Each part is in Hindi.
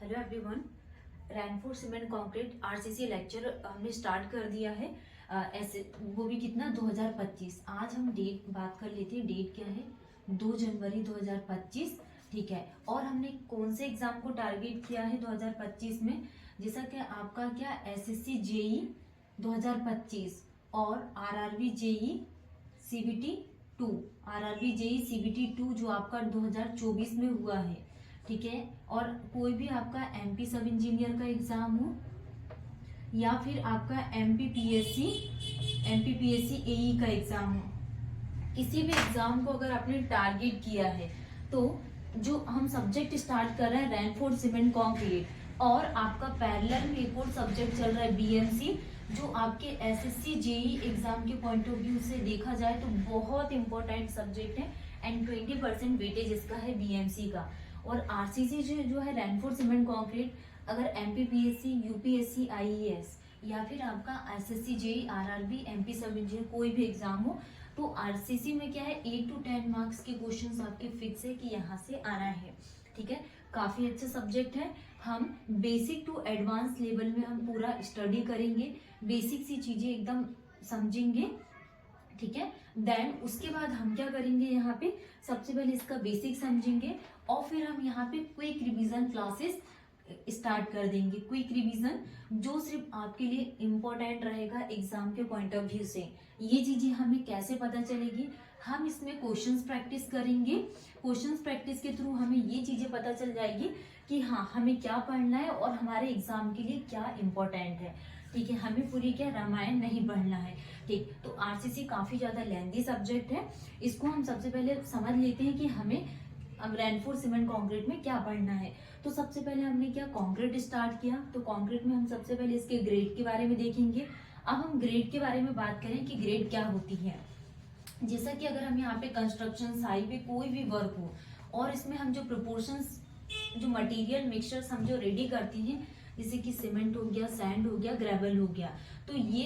Hello everyone. Reinforced cement concrete RCC lecture हमने स्टार्ट कर दिया है। ऐसे वो भी कितना 2025। आज हम डेट बात कर लेते हैं। डेट क्या है? 2 जनवरी 2025। ठीक है। और हमने कौन से एग्जाम को टारगेट किया है 2025 में? जैसा कि आपका क्या एसएससी जेई 2025 और RRB JE CBT 2, RRB JE CBT 2 जो आपका 2024 में हुआ है। ठीक है। और कोई भी आपका एमपी सब इंजीनियर का एग्जाम हो या फिर आपका एमपीपीएससी एई का एग्जाम हो, किसी भी एग्जाम को अगर आपने टारगेट किया है तो जो हम सब्जेक्ट स्टार्ट कर रहे हैं रैनफोर्ड सीमेंट कंक्रीट, और आपका पैरेलल में एक और सब्जेक्ट चल रहा है बीएमसी, जो आपके एसएससी जेई एग्जाम के पॉइंट ऑफ व्यू से देखा जाए तो बहुत इंपॉर्टेंट सब्जेक्ट है एंड 20% वेटेज इसका है बीएमसी का। और आरसीसी जो है रैनफोर्ड सीमेंट कंक्रीट, अगर एमपीपीएससी यूपीएससी आईएएस या फिर आपका एसएससी जेई आरआरबी एमपी सब इंजीनियर कोई भी एग्जाम हो, तो आरसीसी में क्या है 8 to 10 मार्क्स के क्वेश्चंस आपके फिक्स है कि यहाँ से आना है। ठीक है। काफी अच्छा सब्जेक्ट है। हम बेसिक टू एडवांस लेवल में हम पूरा स्टडी करेंगे, बेसिक सी चीजें एकदम समझेंगे। ठीक है। देन उसके बाद हम क्या करेंगे, यहाँ पे सबसे पहले इसका बेसिक समझेंगे और फिर हम यहाँ पे क्विक रिवीजन क्लासेस स्टार्ट कर देंगे। क्विक रिवीजन जो सिर्फ आपके लिए इम्पोर्टेंट रहेगा एग्जाम के पॉइंट ऑफ व्यू से। ये चीजें हमें कैसे पता चलेगी? हम इसमें क्वेश्चंस प्रैक्टिस करेंगे। क्वेश्चंस प्रैक्टिस के थ्रू हमें ये चीजें पता चल जाएगी कि हाँ हमें क्या पढ़ना है और हमारे एग्जाम के लिए क्या इम्पोर्टेंट है। ठीक है। हमें पूरी क्या रामायण नहीं पढ़ना है। ठीक। तो आरसीसी काफी ज्यादा लेंथी सब्जेक्ट है। इसको हम सबसे पहले समझ लेते हैं कि हमें अब रैनफोर्ड सीमेंट कंक्रीट में क्या पढ़ना है। तो सबसे पहले हमने क्या कंक्रीट स्टार्ट किया, तो कंक्रीट में हम सबसे पहले इसके ग्रेड के बारे में देखेंगे। अब हम ग्रेड के बारे में बात करें कि ग्रेड क्या होती है। जैसा कि अगर हम यहाँ पे कंस्ट्रक्शन साइट पे कोई भी वर्क हो और इसमें हम जो प्रोपोर्शंस जो मटेरियल मिक्सचर्स हम जो रेडी करती हैं, जैसे कि सीमेंट हो गया, सैंड हो गया, ग्रेवल हो गया, तो ये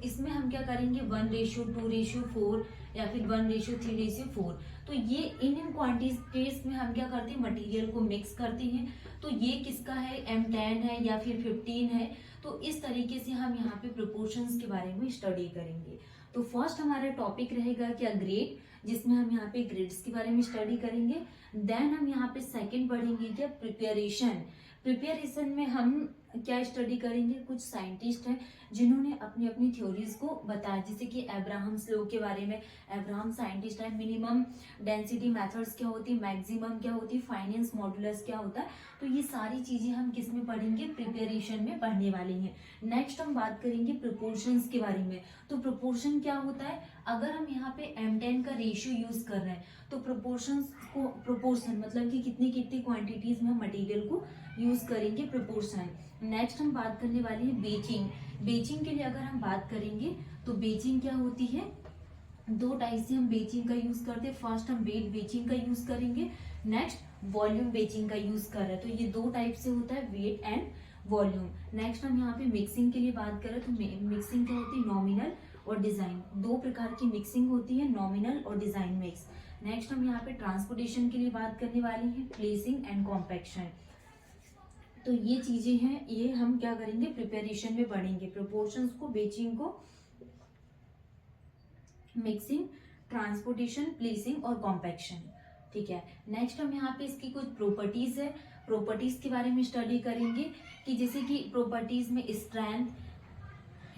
इसमें हम क्या करेंगे 1:2:4 या फिर 1:3:4। तो ये इन क्वांटिटीज में हम क्या करते हैं मटेरियल को मिक्स करते हैं। तो ये किसका है, M10 है या फिर 15 है। तो इस तरीके से हम यहाँ पे प्रोपोर्शंस के बारे में स्टडी करेंगे। तो फर्स्ट हमारा टॉपिक रहेगा क्या ग्रेड, जिसमें हम यहाँ पे ग्रेड्स के बारे में स्टडी करेंगे। देन हम यहाँ पे सेकंड पढ़ेंगे क्या प्रिपरेशन। प्रिपरेशन में हम क्या स्टडी करेंगे, कुछ साइंटिस्ट हैं जिन्होंने अपनी अपनी थ्योरीज को बताया, जैसे कि अब्राहम स्लो के बारे में। अब्राहम साइंटिस्ट है। मिनिमम डेंसिटी मेथड्स क्या होती है, मैक्सिमम क्या होती है, फाइनेंस मॉडुलस क्या होता है। तो ये सारी चीजें हम किस में पढ़ेंगे, प्रिपरेशन में पढ़ने वाली हैं। नेक्स्ट हम बात करेंगे प्रोपोर्शंस के बारे में। तो प्रोपोर्शन क्या होता है, अगर हम यहाँ पे M10 का रेशियो यूज कर रहे हैं तो प्रोपोर्शन मतलब कि कितनी कितनी क्वांटिटीज में हम मटेरियल को यूज करेंगे, प्रोपोर्शन। नेक्स्ट हम बात करने वाले हैं बेचिंग। बेचिंग के लिए अगर हम बात करेंगे तो बेचिंग क्या होती है, दो टाइप से हम बेचिंग का यूज करते हैं। फर्स्ट हम वेट बेचिंग का यूज करेंगे, नेक्स्ट वॉल्यूम बेचिंग का यूज कर रहे हैं। तो ये दो टाइप से होता है, वेट एंड वॉल्यूम। नेक्स्ट हम यहाँ पे मिक्सिंग के लिए बात करें तो मिक्सिंग क्या होती है, नॉमिनल और डिजाइन। दो प्रकार की मिक्सिंग होती है, नॉमिनल और डिजाइन मिक्स। नेक्स्ट हम यहाँ पे ट्रांसपोर्टेशन के लिए बात करने वाली हैं, प्लेसिंग एंड कॉम्पैक्शन। तो ये चीजें हैं, ये हम क्या करेंगे प्रिपरेशन में पढ़ेंगे, प्रोपोर्शंस को, बेचिंग को, मिक्सिंग, ट्रांसपोर्टेशन, प्लेसिंग और कॉम्पैक्शन। ठीक है। नेक्स्ट हम यहाँ पे इसकी कुछ प्रॉपर्टीज है, प्रॉपर्टीज के बारे में स्टडी करेंगे कि जैसे कि प्रॉपर्टीज में strength,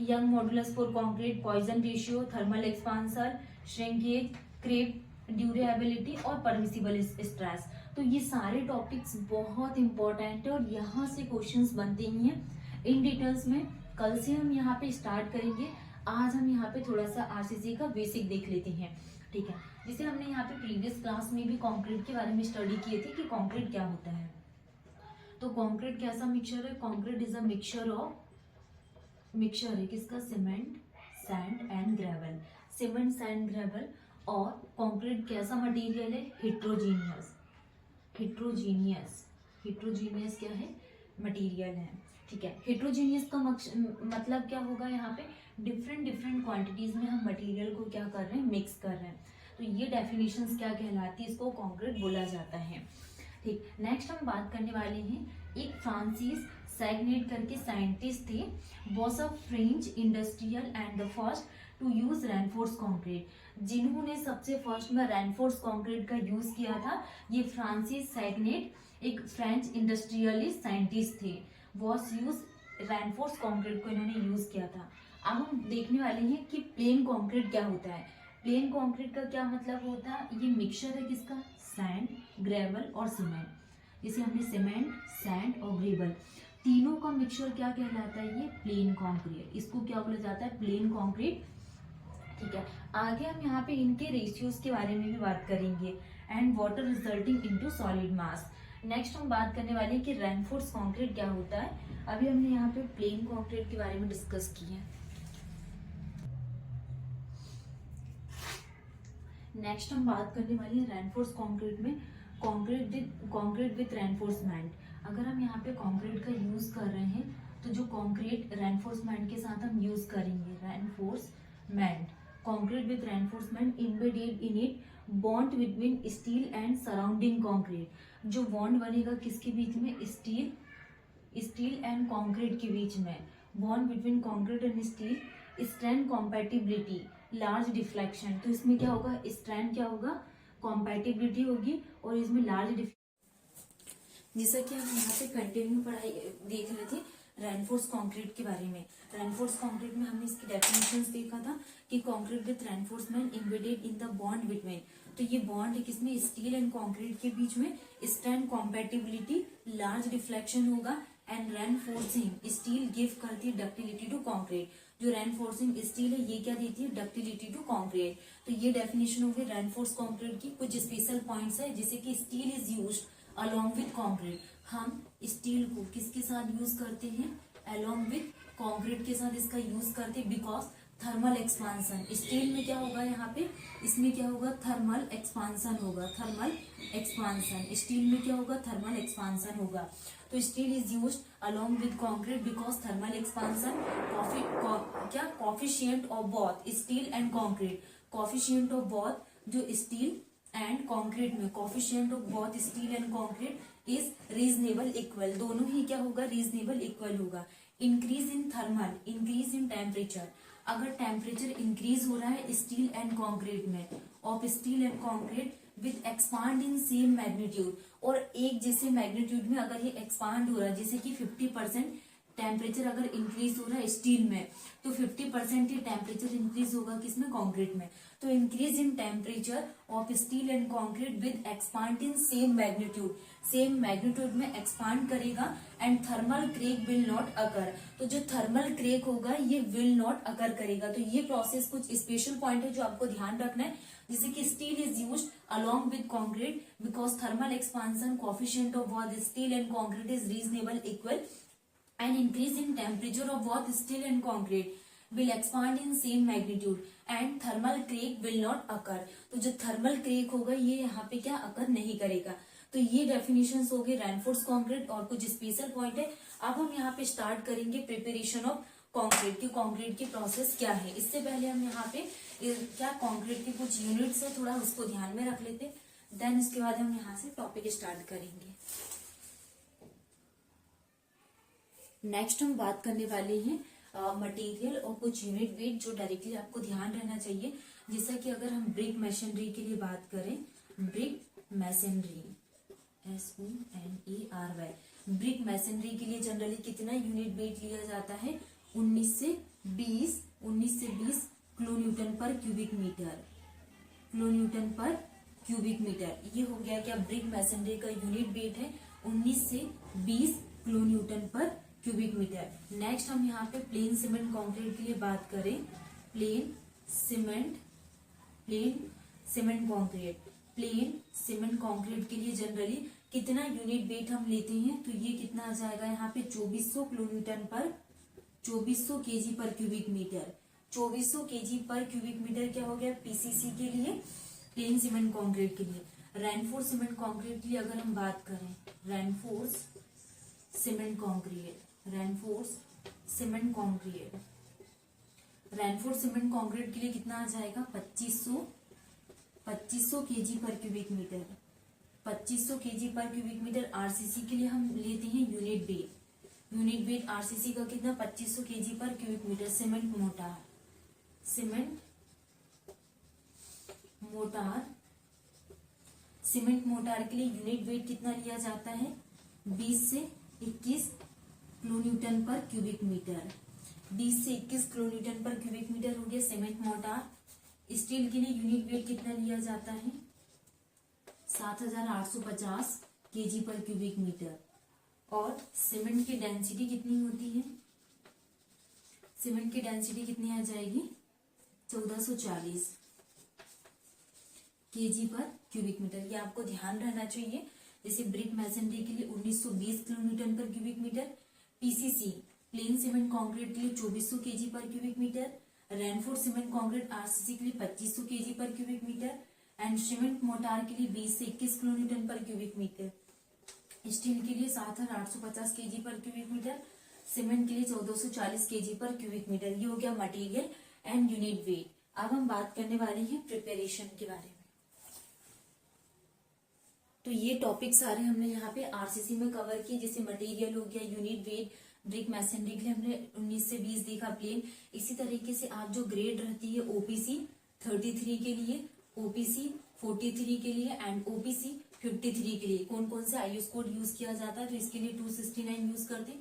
Young modulus for concrete, Poisson ratio, thermal expansion, shrinkage, creep, durability और परमिसिबल स्ट्रेस। तो ये सारे टॉपिक्स बहुत इंपॉर्टेंट है और यहाँ से क्वेश्चंस बनते ही हैं इन डिटेल्स में। कल से हम यहाँ पे स्टार्ट करेंगे। आज हम यहाँ पे थोड़ा सा आरसीसी का बेसिक देख लेते हैं। ठीक है। जैसे हमने यहाँ पे प्रीवियस क्लास में भी कंक्रीट के बारे में स्टडी किए थे कि कंक्रीट क्या होता है। तो कंक्रीट कैसा मिक्सचर है, कंक्रीट इज अ मिक्सचर है किसका, cement, sand and gravel. Cement, sand, gravel. और कंक्रीट कैसा मटेरियल है, हिट्रोजीनियस। हिट्रोजीनियस क्या है, मटेरियल है। ठीक है। हिट्रोजीनियस का मतलब क्या होगा, यहाँ पे डिफरेंट डिफरेंट क्वांटिटीज में हम मटेरियल को क्या कर रहे हैं, मिक्स कर रहे हैं। तो ये डेफिनेशंस क्या कहलाती है, इसको कंक्रीट बोला जाता है। ठीक, नेक्स्ट हम बात करने वाले हैं, एक फ्रांसिस सैगनेट करके साइंटिस्ट थे, was a French industrial and the first to use reinforce concrete, जिन्होंने सबसे फर्स्ट में रेनफोर्स कंक्रीट का यूज किया था। ये फ्रांसिस सैगनेट एक फ्रेंच इंडस्ट्रियलिस्ट साइंटिस्ट थे, वॉज यूज रेनफोर्स कंक्रीट को इन्होंने यूज किया था। अब हम देखने वाले हैं कि प्लेन कंक्रीट क्या होता है। प्लेन कंक्रीट का क्या मतलब होता है, ये मिक्सचर है किसका, सैंड, ग्रेवल और सीमेंट। जैसे हमने सीमेंट, सैंड और ग्रेवल तीनों का मिक्सचर क्या कहलाता है, ये प्लेन कंक्रीट। इसको क्या बोला जाता है, प्लेन कंक्रीट। ठीक है, आगे हम यहाँ पे इनके रेशियोज के बारे में भी बात करेंगे, and water resulting into solid mass. Next हम बात करने वाले हैं कि रेनफोर्स कंक्रीट क्या होता है। अभी हमने यहाँ पे प्लेन कंक्रीट के बारे में डिस्कस किया है। नेक्स्ट हम बात करने वाली है रेनफोर्स कंक्रीट में कंक्रीट विथ रेनफोर्समेंट। अगर हम यहाँ पे कंक्रीट का यूज कर रहे हैं तो जो कंक्रीट रेनफोर्समेंट के साथ हम यूज करेंगे, reinforcement, concrete with reinforcement embedded in it bond between steel and surrounding concrete. जो बॉन्ड बनेगा किसके बीच में, स्टील एंड कंक्रीट के बीच में, bond between concrete and steel, strength compatibility, large deflection. तो इसमें क्या होगा, स्ट्रेंथ क्या होगा, कॉम्पैटिबिलिटी होगी, और इसमें लार्ज जैसा कि हम यहाँ पे कंटिन्यू पढ़ाई देख रहे थे रेनफोर्स कंक्रीट के बारे में। रेनफोर्स कंक्रीट में हमने इसकी डेफिनेशंस देखा था कि concrete with reinforcement embedded in the bond between. तो ये बॉन्ड है किसमें, स्टील एंड कंक्रीट के बीच में, स्ट्रेंथ कॉम्पैटिबिलिटी, लार्ज डिफ्लेक्शन होगा, एंड रेनफोर्सिंग स्टील गिव करती है डक्टिलिटी टू कंक्रीट। जो रेनफोर्सिंग स्टील है ये क्या देती है, डक्टिलिटी टू कंक्रीट। तो ये डेफिनेशन होगी रेनफोर्स कंक्रीट की। कुछ स्पेशल पॉइंट्स है, जैसे कि steel is used along with concrete. हम स्टील को किसके साथ यूज करते हैं, अलोंग विथ कंक्रीट के साथ इसका यूज करते हैं, बिकॉज थर्मल एक्सपांसन। स्टील में क्या होगा, यहाँ पे इसमें क्या होगा, थर्मल एक्सपांसन होगा, थर्मल एक्सपांसन। स्टील में क्या होगा, थर्मल एक्सपांसन होगा। तो steel is used along with concrete because thermal expansion. Coefficient of both steel and concrete, coefficient of both जो स्टील एंड कंक्रीट में, coefficient of both steel and concrete is reasonable equal. दोनों ही क्या होगा, रीजनेबल इक्वल होगा। Increase in thermal, increase in temperature. अगर टेम्परेचर इंक्रीज हो रहा है स्टील एंड कंक्रीट में, of steel and concrete with expand in same magnitude, और एक जैसे मैग्नीट्यूड में अगर ये एक्सपांड हो रहा है, जैसे कि 50% टेम्परेचर अगर इंक्रीज हो रहा है स्टील में, तो 50% ही टेम्परेचर इंक्रीज होगा किसमें, कंक्रीट में। तो increase in temperature of steel and concrete with expand in same magnitude, same magnitude में एक्सपांड करेगा, and thermal crack will not occur. तो जो थर्मल क्रेक होगा ये विल नॉट अकर करेगा। तो ये प्रोसेस कुछ स्पेशल पॉइंट है जो आपको ध्यान रखना है, जैसे कि steel is used along with concrete because thermal expansion coefficient of both steel and concrete is reasonable equal, and increase in temperature of both steel and concrete will expand in same magnitude and thermal crack will not occur। तो जो thermal crack होगा ये यहाँ पे क्या अकर नहीं करेगा। तो ये डेफिनेशंस हो गए रेनफोर्स कंक्रीट, और कुछ स्पेशल पॉइंट है। अब हम यहाँ पे स्टार्ट करेंगे प्रिपरेशन ऑफ कंक्रीट की, कंक्रीट की प्रोसेस क्या है। इससे पहले हम यहाँ पे क्या कंक्रीट के कुछ यूनिट्स है, थोड़ा उसको ध्यान में रख लेते, देन इसके बाद हम यहाँ से टॉपिक स्टार्ट करेंगे। नेक्स्ट हम बात करने वाले हैं मटेरियल और कुछ यूनिट वेट जो डायरेक्टली आपको ध्यान रहना चाहिए। जैसा कि अगर हम ब्रिक मशीनरी के लिए बात करें, brick machinery SONERY, brick machinery के लिए जनरली कितना यूनिट वेट लिया जाता है, 19 से 20 किलोन्यूटन पर क्यूबिक मीटर, किलोन्यूटन पर क्यूबिक मीटर। ये हो गया क्या, ब्रिक मशीनरी का यूनिट वेट है 19 से 20 किलोन्यूटन पर क्यूबिक मीटर। नेक्स्ट हम यहाँ पे प्लेन सीमेंट कंक्रीट के लिए बात करें, प्लेन सीमेंट कंक्रीट के लिए जनरली कितना यूनिट वेट हम लेते हैं, तो ये कितना आ जाएगा यहाँ पे 2400 किलोन्यूटन पर 2400 केजी पर क्यूबिक मीटर। 2400 केजी पर क्यूबिक मीटर क्या हो गया पीसीसी के लिए, प्लेन सीमेंट कंक्रीट के लिए। रेनफोर्स सीमेंट कंक्रीट के लिए अगर हम बात करें, रेनफोर्स सीमेंट कंक्रीट के लिए कितना आ जाएगा 2500 केजी पर क्यूबिक मीटर, 2500 केजी पर क्यूबिक मीटर। आरसीसी के लिए हम लेते हैं unit weight. Unit weight RCC का कितना 2500 केजी पर cubic metre. Cement mortar, cement mortar, cement mortar के लिए यूनिट वेट कितना लिया जाता है 20 से 21 किलोन्यूटन पर क्यूबिक मीटर। 20 से 21 किलोन्यूटन पर क्यूबिक मीटर हो गया सीमेंट मोटार। स्टील के लिए यूनिट वेट कितना लिया जाता है 7850 केजी पर क्यूबिक मीटर। और सीमेंट की डेंसिटी कितनी होती है, सीमेंट की डेंसिटी कितनी आ जाएगी 1440 केजी पर क्यूबिक मीटर। ये आपको ध्यान रहना चाहिए। जैसे ब्रिक मैसनरी के लिए 1920 किलोन्यूटन पर cubic metre, PCC plain cement concrete के लिए 2400 केजी पर cubic metre, reinforced cement concrete RCC के लिए 2500 केजी पर cubic metre and cement mortar के लिए 20 से 21 किलोन्यूटन पर क्यूबिक मीटर। स्टील के लिए 7850 केजी पर क्यूबिक मीटर, सीमेंट के लिए 1440 केजी पर क्यूबिक मीटर। ये हो गया मटेरियल एंड यूनिट वेट। अब हम बात करने वाले हैं प्रिपरेशन के बारे में। तो ये टॉपिक सारे हमने यहाँ पे आरसीसी में कवर किए। जैसे मटेरियल हो गया, यूनिट वेट, ब्रिक मैसनरी के लिए हमने 19 से 20 देखा प्लेन। इसी तरीके से आप जो ग्रेड रहती है ओपीसी 33 के लिए, ओपीसी 43 के लिए एंड ओपीसी 53 के लिए कौन कौन से आईएस कोड यूज किया जाता है। तो इसके लिए 269 यूज करते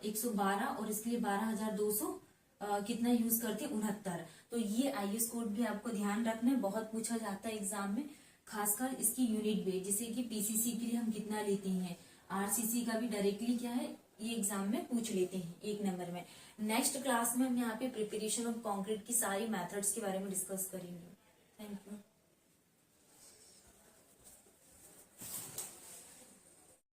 112 और इसके लिए 12200 कितना यूज करते 69। तो ये आईएस कोड भी आपको ध्यान रखना है, बहुत पूछा जाता है एग्जाम में। खासकर इसकी यूनिट वेट, जैसे कि पीसीसी के लिए हम कितना लेते हैं, आरसीसी का भी डायरेक्टली क्या है ये एग्जाम में पूछ लेते हैं 1 नंबर में। नेक्स्ट क्लास में हम यहाँ पे प्रिपरेशन ऑफ कंक्रीट की सारी मेथड्स के बारे में डिस्कस करेंगे। Thank you.